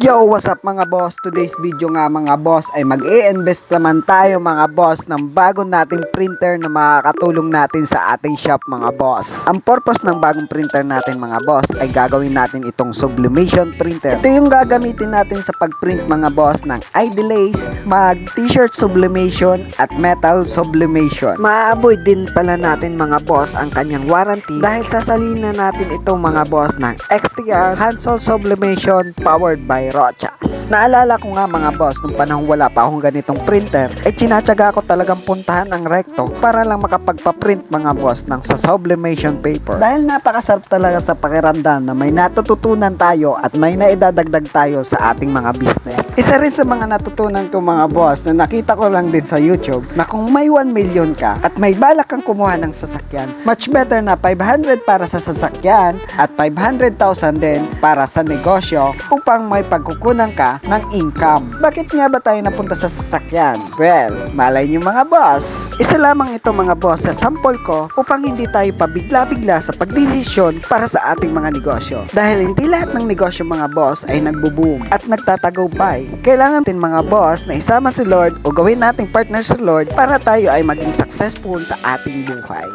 Yo, what's up mga boss? Today's video nga mga boss ay mag-i-invest naman tayo mga boss ng bago nating printer na makakatulong natin sa ating shop mga boss. Ang purpose ng bagong printer natin mga boss ay gagawin natin itong sublimation printer. Ito yung gagamitin natin sa pagprint mga boss ng ID lace, mag t-shirt sublimation at metal sublimation. Maaavoid din pala natin mga boss ang kanyang warranty dahil sasalina natin itong mga boss ng XTR Hansol Sublimation powered by Rochas. Naalala ko nga mga boss, nung panahon wala pa akong ganitong printer, ay tinatsaga ko talagang puntahan ang Recto para lang makapagpa-print mga boss ng sa sublimation paper. Dahil napakasarap talaga sa pakiramdam na may natututunan tayo at may naidadagdag tayo sa ating mga business. Isa rin sa mga natutunan ko mga boss na nakita ko lang din sa YouTube na kung may 1 million ka at may balak kang kumuha ng sasakyan, much better na 500 para sa sasakyan at 500,000 din para sa negosyo upang may pagkukunan ka ng income. Bakit nga ba tayo napunta sa sasakyan? Well, malay nyo mga boss, isa lamang ito mga boss sa sample ko upang hindi tayo pabigla-bigla sa pagdesisyon para sa ating mga negosyo. Dahil hindi lahat ng negosyo mga boss ay nagbo-boom at nagtatagumpay. Kailangan din mga boss na isama si Lord o gawin nating partner si Lord para tayo ay maging successful sa ating buhay.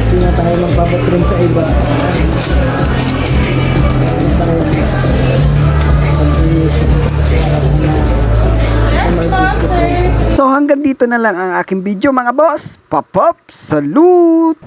Hindi na tayo magpapatrend sa iba. So hanggang dito na lang ang aking video mga boss. Pop-up! Salute!